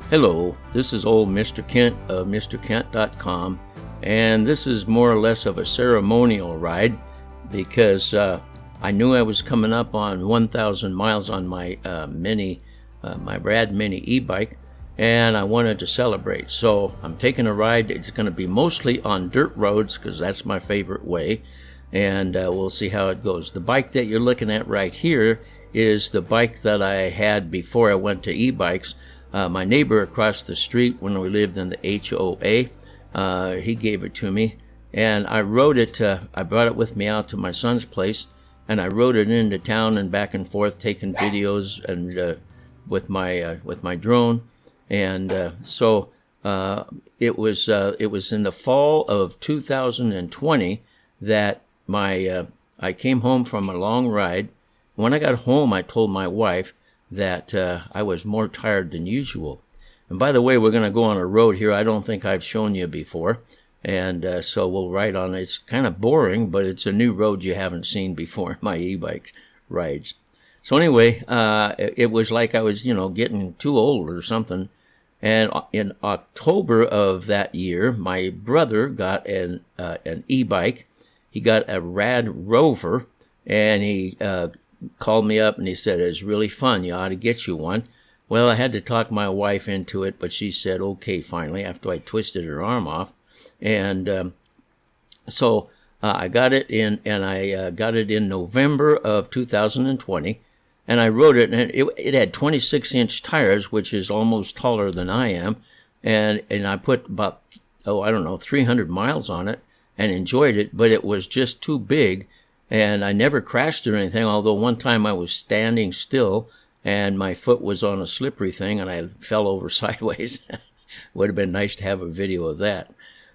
Hello, this is old Mr. Kent of MrKent.com, and this is more or less of a ceremonial ride because I knew I was coming up on 1,000 miles on my my Rad Mini e-bike, and I wanted to celebrate. So I'm taking a ride. It's going to be mostly on dirt roads because that's my favorite way, and we'll see how it goes. The bike that you're looking at right here is the bike that I had before I went to e-bikes. My neighbor across the street, when we lived in the HOA, he gave it to me, and I rode it. I brought it with me out to my son's place, and I rode it into town and back and forth, taking videos and with my drone. And so it was in the fall of 2020 that I came home from a long ride. When I got home, I told my wife that I was more tired than usual. And by the way, we're going to go on a road here I don't think I've shown you before, and so we'll ride on it. It's kind of boring, but it's a new road you haven't seen before in my e-bike rides. So anyway, it was like I was, getting too old or something. And in October of that year, my brother got an e-bike. He got a Rad Rover, and he called me up and he said, "It's really fun. You ought to get you one." Well, I had to talk my wife into it, but she said, okay, finally, after I twisted her arm off. And so I got it in, and I got it in November of 2020, and I rode it, and it had 26-inch tires, which is almost taller than I am, and I put about, 300 miles on it and enjoyed it, but it was just too big. And I never crashed or anything, although one time I was standing still and my foot was on a slippery thing and I fell over sideways. Would have been nice to have a video of that.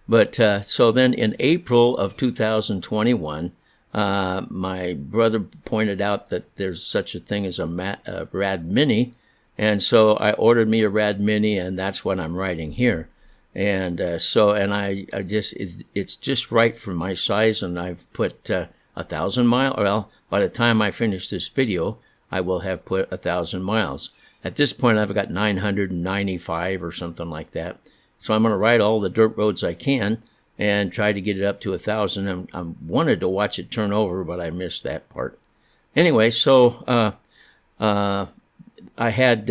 But so then in April of 2021, my brother pointed out that there's such a thing as a Rad Mini. And so I ordered me a Rad Mini, and that's what I'm riding here. And it's just right for my size, and I've put 1,000 miles. Well, by the time I finish this video, I will have put 1,000 miles. At this point, I've got 995 or something like that. So I'm going to ride all the dirt roads I can and try to get it up to 1,000. I wanted to watch it turn over, but I missed that part. Anyway, so I have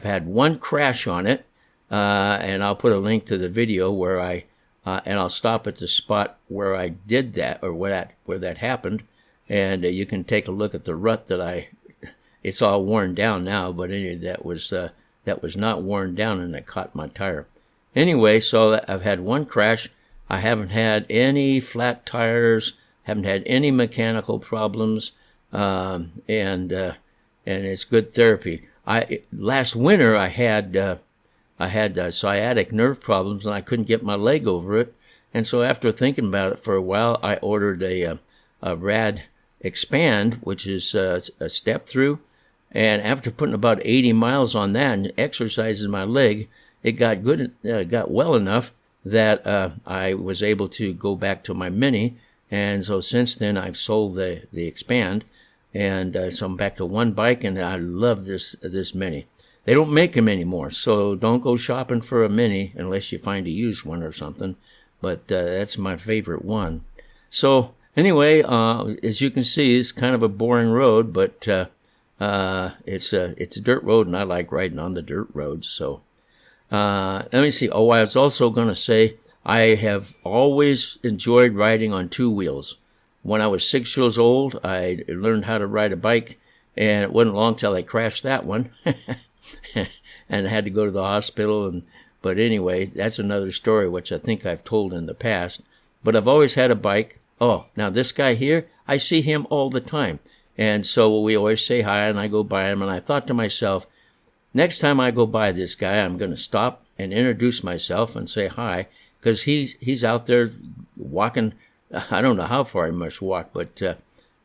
had one crash on it, and I'll put a link to the video where and I'll stop at the spot where I did that, or where that happened, and you can take a look at the rut that it's all worn down now, but anyway, that was not worn down, and it caught my tire. Anyway, so I've had one crash. I haven't had any flat tires, haven't had any mechanical problems, and it's good therapy. Last winter I had sciatic nerve problems, and I couldn't get my leg over it. And so after thinking about it for a while, I ordered a Rad Expand, which is a step through. And after putting about 80 miles on that and exercising my leg, it got got well enough that I was able to go back to my Mini. And so since then, I've sold the Expand, and so I'm back to one bike, and I love this Mini. They don't make them anymore, so don't go shopping for a Mini unless you find a used one or something. But that's my favorite one. So anyway, as you can see, it's kind of a boring road, but it's a dirt road, and I like riding on the dirt roads. So let me see. Oh, I was also going to say I have always enjoyed riding on two wheels. When I was 6 years old, I learned how to ride a bike, and it wasn't long till I crashed that one. And I had to go to the hospital. But anyway, that's another story, which I think I've told in the past. But I've always had a bike. Oh, now this guy here, I see him all the time. And so we always say hi, and I go by him. And I thought to myself, next time I go by this guy, I'm going to stop and introduce myself and say hi, because he's out there walking. I don't know how far he must walk, but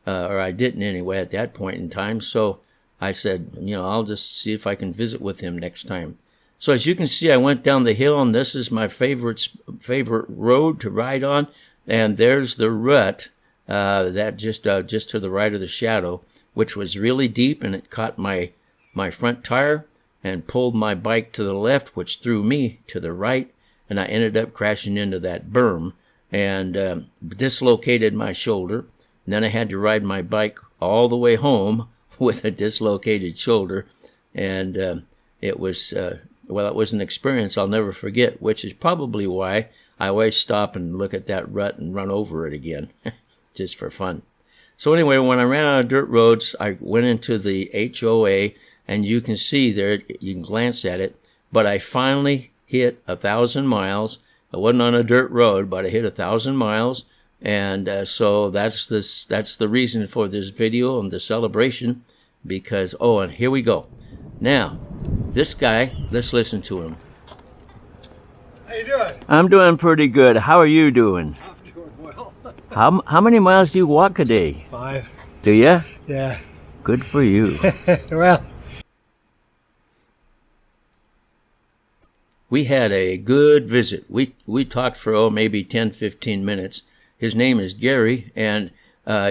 or I didn't anyway at that point in time. So I said, I'll just see if I can visit with him next time. So as you can see, I went down the hill, and this is my favorite road to ride on. And there's the rut that just to the right of the shadow, which was really deep, and it caught my front tire. and pulled my bike to the left, which threw me to the right, and I ended up crashing into that berm and dislocated my shoulder. And then I had to ride my bike all the way home with a dislocated shoulder, and it was an experience I'll never forget, which is probably why I always stop and look at that rut and run over it again, just for fun. So anyway, when I ran on dirt roads, I went into the HOA, and you can see there, you can glance at it, but I finally hit 1,000 miles. I wasn't on a dirt road, but I hit 1,000 miles, and so that's the reason for this video and the celebration, because, oh, and here we go. Now, this guy, let's listen to him. How you doing? I'm doing pretty good. How are you doing? I'm doing well. How many miles do you walk a day? 5. Do you? Yeah. Good for you. Well. We had a good visit. We talked for maybe 10-15 minutes. His name is Gary, and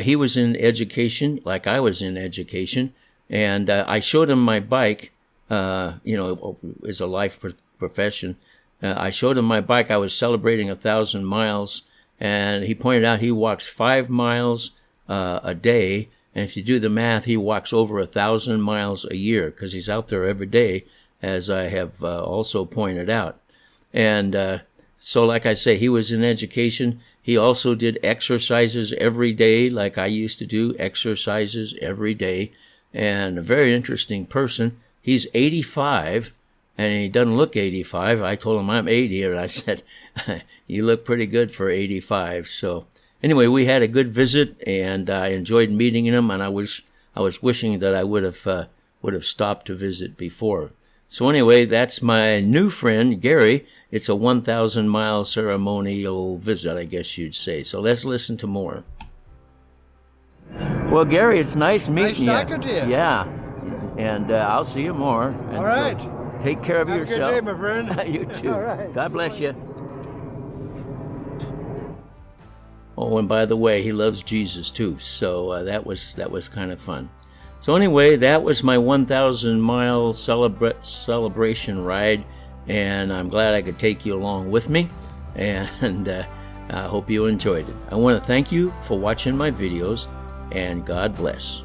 he was in education like I was in education, and I showed him my bike. It's a life profession. I showed him my bike. I was celebrating 1,000 miles, and he pointed out he walks 5 miles a day, and if you do the math, he walks over 1,000 miles a year because he's out there every day, as I have also pointed out. And so, like I say, he was in education. He also did exercises every day, like I used to do, exercises every day, and a very interesting person. He's 85. And he doesn't look 85. I told him I'm 80, and I said, you look pretty good for 85. So anyway, we had a good visit, and I enjoyed meeting him, and I was wishing that I would have stopped to visit before. So anyway, that's my new friend, Gary. It's a 1,000-mile ceremonial visit, I guess you'd say. So let's listen to more. Well, Gary, it's nice meeting you. Nice talking to you. Yeah, and I'll see you more. And All right. Take care of yourself. Have a good day, my friend. You too. All right. God bless you. Oh, and by the way, he loves Jesus too. So that was kind of fun. So anyway, that was my 1,000-mile celebration ride, and I'm glad I could take you along with me. And I hope you enjoyed it. I want to thank you for watching my videos, and God bless.